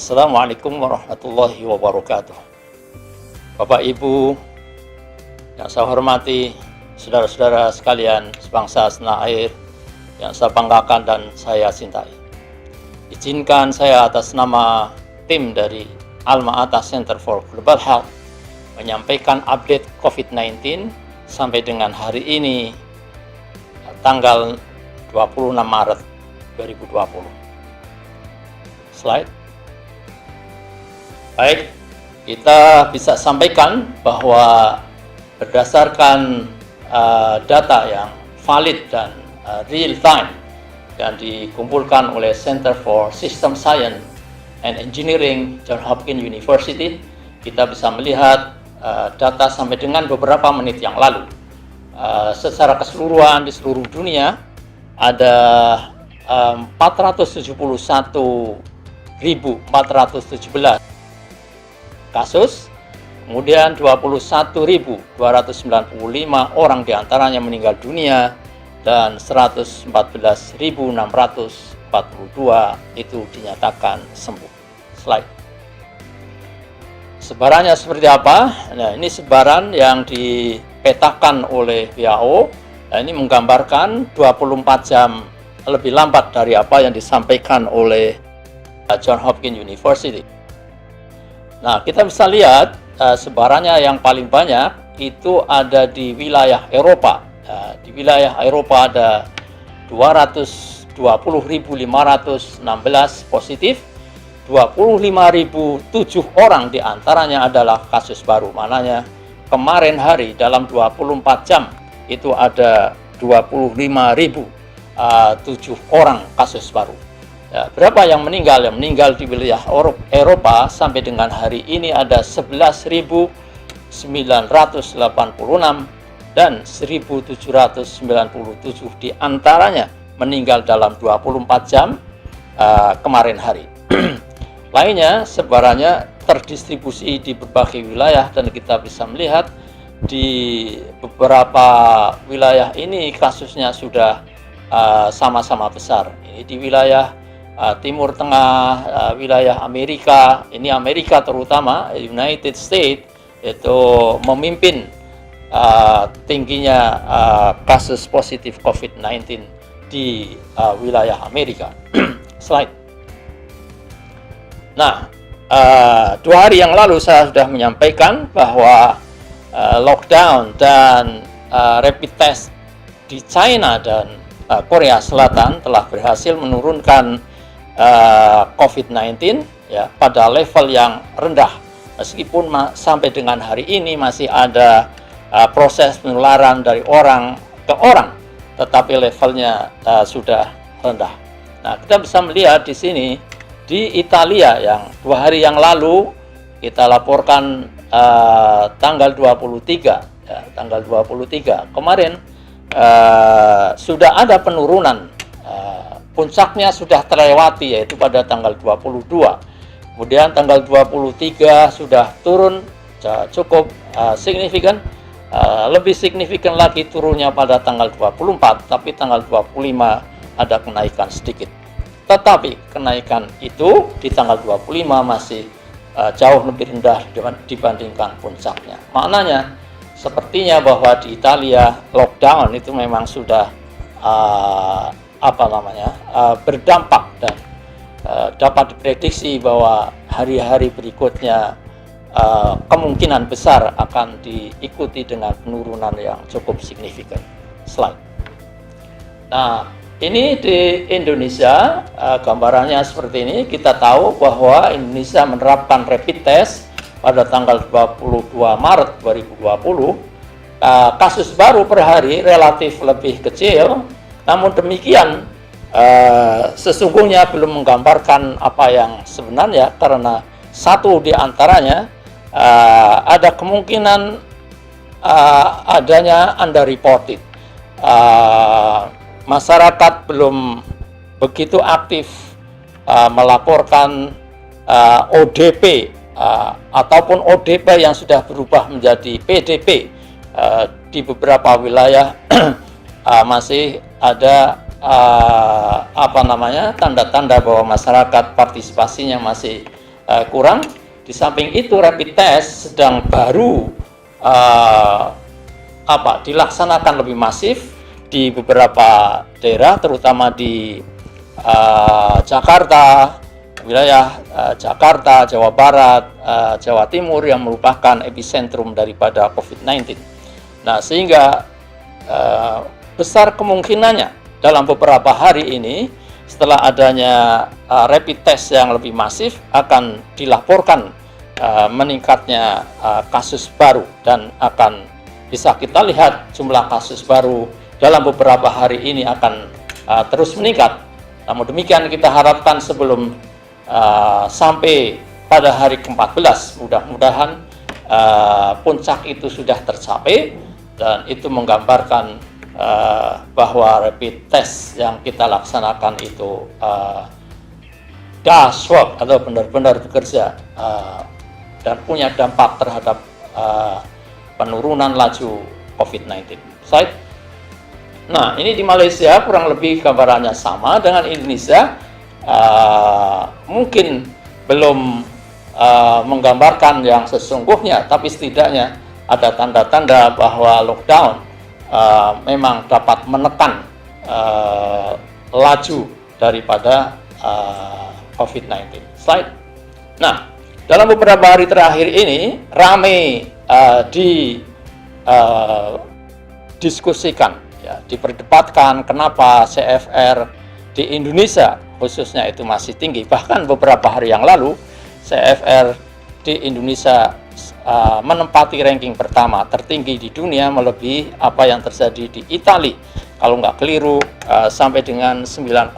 Assalamualaikum warahmatullahi wabarakatuh. Bapak Ibu yang saya hormati, saudara-saudara sekalian sebangsa setanah air yang saya banggakan dan saya cintai. Izinkan saya atas nama tim dari Alma Ata Center for Global Health menyampaikan update COVID-19 sampai dengan hari ini tanggal 26 Maret 2020. Slide. Baik, kita bisa sampaikan bahwa berdasarkan data yang valid dan real time yang dikumpulkan oleh Center for System Science and Engineering Johns Hopkins University, kita bisa melihat data sampai dengan beberapa menit yang lalu. Secara keseluruhan di seluruh dunia ada 471.417 kasus, kemudian 21.295 orang diantaranya meninggal dunia, dan 114.642 itu dinyatakan sembuh. Slide. Sebarannya seperti apa? Nah, ini sebaran yang dipetakan oleh WHO. Nah, ini menggambarkan 24 jam lebih lambat dari apa yang disampaikan oleh Johns Hopkins University. Nah, kita bisa lihat sebarannya yang paling banyak itu ada di wilayah Eropa. Di wilayah Eropa ada 220.516 positif, 25.007 orang diantaranya adalah kasus baru. Mananya kemarin hari dalam 24 jam itu ada 25.007 orang kasus baru. Ya, berapa yang meninggal? Yang meninggal di wilayah Eropa sampai dengan hari ini ada 11.986 dan 1.797 diantaranya meninggal dalam 24 jam kemarin hari. Lainnya sebarannya terdistribusi di berbagai wilayah dan kita bisa melihat di beberapa wilayah ini kasusnya sudah sama-sama besar. Ini di wilayah Timur Tengah, wilayah Amerika, ini Amerika terutama, United States, itu memimpin tingginya kasus positif COVID-19 di wilayah Amerika. Slide. Nah, 2 hari yang lalu saya sudah menyampaikan bahwa lockdown dan rapid test di China dan Korea Selatan telah berhasil menurunkan COVID-19 ya pada level yang rendah, meskipun sampai dengan hari ini masih ada proses penularan dari orang ke orang, tetapi levelnya sudah rendah. Nah, kita bisa melihat di sini di Italia yang 2 hari yang lalu kita laporkan tanggal 23 ya, tanggal 23 kemarin sudah ada penurunan. Puncaknya sudah terlewati yaitu pada tanggal 22. Kemudian tanggal 23 sudah turun cukup signifikan. Lebih signifikan lagi turunnya pada tanggal 24, tapi tanggal 25 ada kenaikan sedikit. Tetapi kenaikan itu di tanggal 25 masih jauh lebih rendah dibandingkan puncaknya. Maknanya sepertinya bahwa di Italia lockdown itu memang sudah berdampak dan dapat diprediksi bahwa hari-hari berikutnya kemungkinan besar akan diikuti dengan penurunan yang cukup signifikan. Slide. Nah, ini di Indonesia gambarannya seperti ini. Kita tahu bahwa Indonesia menerapkan rapid test pada tanggal 22 Maret 2020. Kasus baru per hari relatif lebih kecil. Namun demikian, sesungguhnya belum menggambarkan apa yang sebenarnya, karena satu di antaranya ada kemungkinan adanya underreported. Masyarakat belum begitu aktif melaporkan ODP ataupun ODP yang sudah berubah menjadi PDP. Di beberapa wilayah masih ada tanda-tanda bahwa masyarakat partisipasinya masih kurang. Di samping itu rapid test sedang baru dilaksanakan lebih masif di beberapa daerah, terutama di Jakarta, wilayah Jakarta, Jawa Barat, Jawa Timur yang merupakan epicentrum daripada COVID-19. Nah, sehingga besar kemungkinannya dalam beberapa hari ini setelah adanya rapid test yang lebih masif akan dilaporkan meningkatnya kasus baru, dan akan bisa kita lihat jumlah kasus baru dalam beberapa hari ini akan terus meningkat. Namun demikian kita harapkan sebelum sampai pada hari ke-14 mudah-mudahan puncak itu sudah tercapai, dan itu menggambarkan bahwa rapid test yang kita laksanakan itu does work atau benar-benar bekerja dan punya dampak terhadap penurunan laju COVID-19. Nah, ini di Malaysia kurang lebih gambarannya sama dengan Indonesia. Mungkin belum menggambarkan yang sesungguhnya, tapi setidaknya ada tanda-tanda bahwa lockdown memang dapat menekan laju daripada COVID-19. Nah, dalam beberapa hari terakhir ini ramai didiskusikan, ya, diperdebatkan kenapa CFR di Indonesia khususnya itu masih tinggi. Bahkan beberapa hari yang lalu CFR di Indonesia menempati ranking pertama tertinggi di dunia, melebihi apa yang terjadi di Italia kalau nggak keliru sampai dengan 9,8.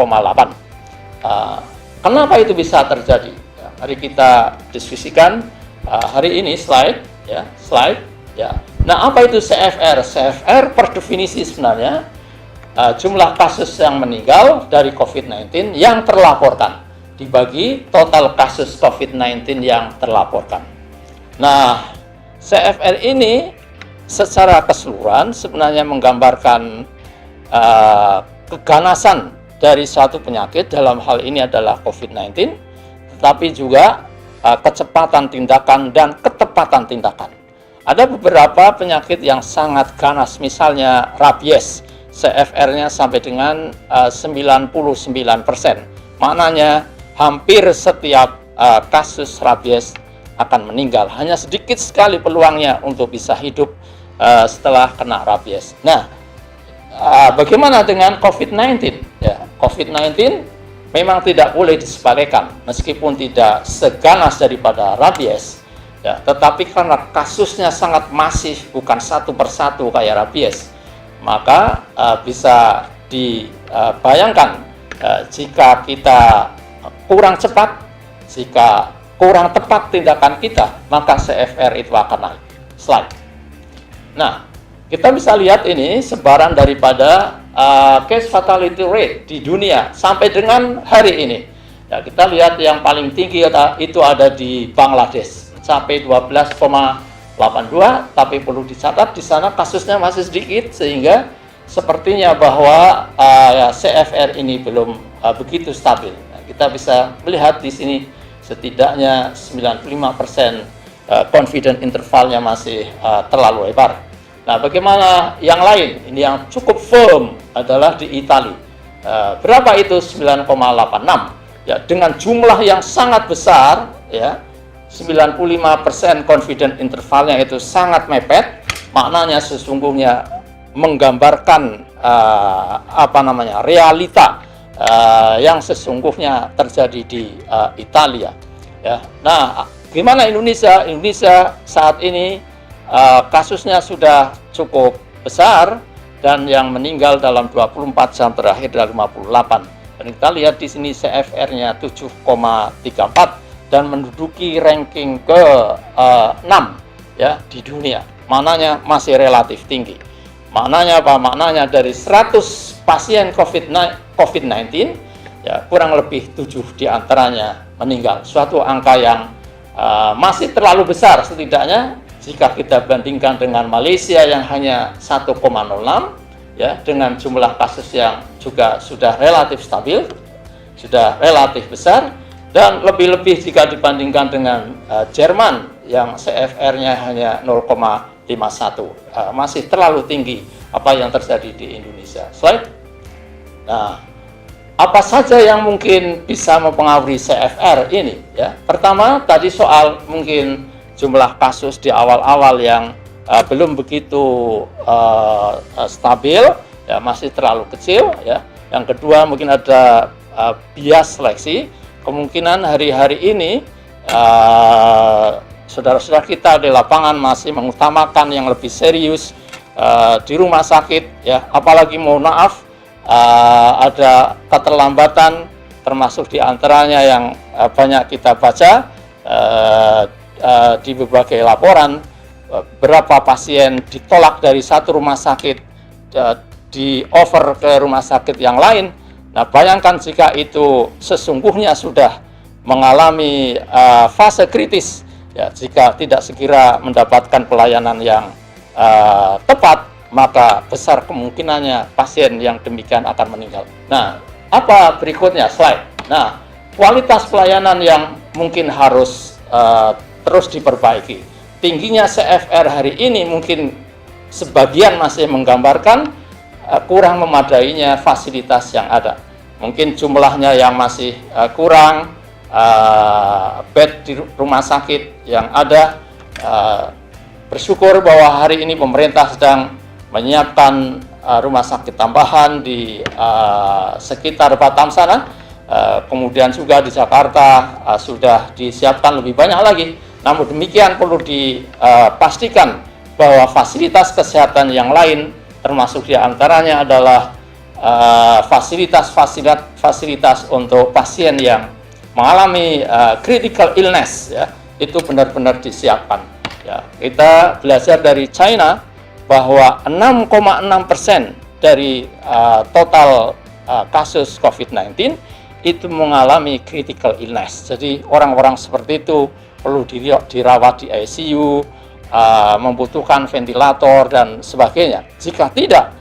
Kenapa itu bisa terjadi? Ya, mari kita diskusikan hari ini. Slide. Nah, apa itu CFR? CFR per definisi sebenarnya jumlah kasus yang meninggal dari COVID-19 yang terlaporkan dibagi total kasus COVID-19 yang terlaporkan. Nah, CFR ini secara keseluruhan sebenarnya menggambarkan keganasan dari suatu penyakit, dalam hal ini adalah COVID-19, tetapi juga kecepatan tindakan dan ketepatan tindakan. Ada beberapa penyakit yang sangat ganas, misalnya rabies, CFR-nya sampai dengan 99%. Maknanya hampir setiap kasus rabies akan meninggal. Hanya sedikit sekali peluangnya untuk bisa hidup setelah kena rabies. Nah, bagaimana dengan COVID-19? Ya, COVID-19 memang tidak boleh disepelekan, meskipun tidak seganas daripada rabies. Ya, tetapi karena kasusnya sangat masif, bukan satu persatu kayak rabies, maka bisa dibayangkan jika kita kurang cepat, jika kurang tepat tindakan kita, maka CFR itu akan naik. Nah, kita bisa lihat ini sebaran daripada case fatality rate di dunia sampai dengan hari ini. Ya, kita lihat yang paling tinggi itu ada di Bangladesh, sampai 12,82, tapi perlu dicatat di sana kasusnya masih sedikit, sehingga sepertinya bahwa CFR ini belum begitu stabil. Nah, kita bisa melihat di sini setidaknya 95% confident intervalnya masih terlalu lebar. Nah, bagaimana yang lain? Ini yang cukup firm adalah di Italia. Berapa itu? 9,86. Ya, dengan jumlah yang sangat besar, ya, 95% confident intervalnya itu sangat mepet. Maknanya sesungguhnya menggambarkan realita yang sesungguhnya terjadi di Italia. Ya. Nah, gimana Indonesia? Indonesia saat ini kasusnya sudah cukup besar, dan yang meninggal dalam 24 jam terakhir adalah 58. Dan kita lihat di sini CFR-nya 7,34 dan menduduki ranking ke-6 ya di dunia. Maknanya masih relatif tinggi. Maknanya apa? Maknanya dari 100 pasien COVID-19, ya, kurang lebih 7 diantaranya meninggal. Suatu angka yang masih terlalu besar setidaknya jika kita bandingkan dengan Malaysia yang hanya 1,06, ya, dengan jumlah kasus yang juga sudah relatif stabil, sudah relatif besar, Dan lebih-lebih jika dibandingkan dengan Jerman yang CFR-nya hanya 0,51, masih terlalu tinggi apa yang terjadi di Indonesia. Slide. Nah, apa saja yang mungkin bisa mempengaruhi CFR ini? Ya, pertama tadi soal mungkin jumlah kasus di awal-awal yang belum begitu stabil, ya masih terlalu kecil. Ya, yang kedua mungkin ada bias seleksi. Kemungkinan hari-hari ini saudara-saudara kita di lapangan masih mengutamakan yang lebih serius di rumah sakit. Ya, apalagi mohon maaf. Ada keterlambatan termasuk diantaranya yang banyak kita baca di berbagai laporan, berapa pasien ditolak dari satu rumah sakit di over ke rumah sakit yang lain. Nah, bayangkan jika itu sesungguhnya sudah mengalami fase kritis, ya, jika tidak segera mendapatkan pelayanan yang tepat, maka besar kemungkinannya pasien yang demikian akan meninggal. Nah, apa berikutnya? Slide. Nah, kualitas pelayanan yang mungkin harus terus diperbaiki. Tingginya CFR hari ini mungkin sebagian masih menggambarkan kurang memadainya fasilitas yang ada. Mungkin jumlahnya yang masih kurang, bed di rumah sakit yang ada. Bersyukur bahwa hari ini pemerintah sedang menyiapkan rumah sakit tambahan di sekitar Batam sana, kemudian juga di Jakarta sudah disiapkan lebih banyak lagi. Namun demikian perlu dipastikan bahwa fasilitas kesehatan yang lain, termasuk diantaranya adalah fasilitas untuk pasien yang mengalami critical illness, ya, itu benar-benar disiapkan. Ya, kita belajar dari China bahwa 6,6% dari total kasus COVID-19 itu mengalami critical illness. Jadi orang-orang seperti itu perlu dirawat di ICU, membutuhkan ventilator dan sebagainya. Jika tidak,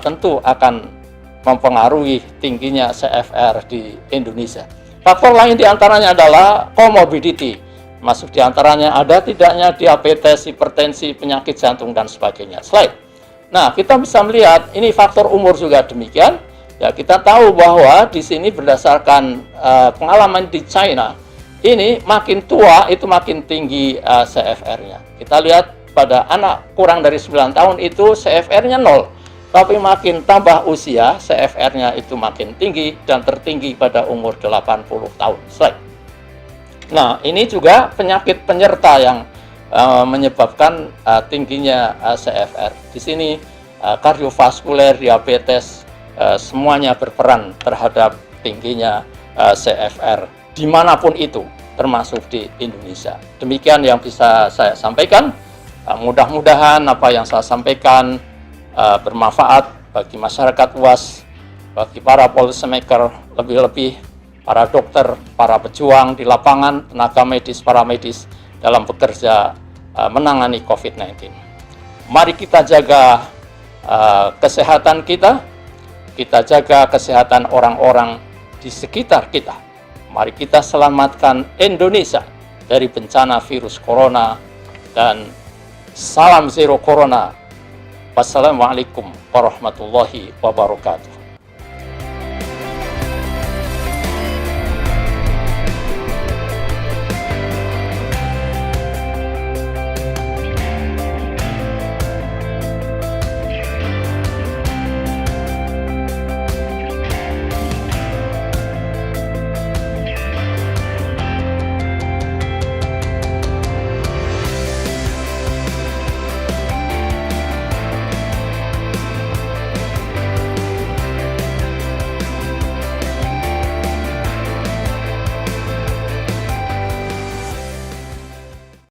tentu akan mempengaruhi tingginya CFR di Indonesia. Faktor lain diantaranya adalah comorbidity. Masuk diantaranya ada tidaknya diabetes, hipertensi, penyakit jantung, dan sebagainya. Slide. Nah, kita bisa melihat ini faktor umur juga demikian. Ya, kita tahu bahwa di sini berdasarkan pengalaman di China, ini makin tua itu makin tinggi CFR-nya. Kita lihat pada anak kurang dari 9 tahun itu CFR-nya 0. Tapi makin tambah usia, CFR-nya itu makin tinggi dan tertinggi pada umur 80 tahun. Slide. Nah, ini juga penyakit penyerta yang menyebabkan tingginya CFR. Di sini kardiovaskuler, diabetes, semuanya berperan terhadap tingginya CFR dimanapun itu, termasuk di Indonesia. Demikian yang bisa saya sampaikan. Mudah-mudahan apa yang saya sampaikan bermanfaat bagi masyarakat luas, bagi para policy maker, lebih-lebih para dokter, para pejuang di lapangan, tenaga medis, para medis dalam bekerja menangani COVID-19. Mari kita jaga kesehatan kita jaga kesehatan orang-orang di sekitar kita. Mari kita selamatkan Indonesia dari bencana virus corona, dan salam zero corona. Wassalamualaikum warahmatullahi wabarakatuh.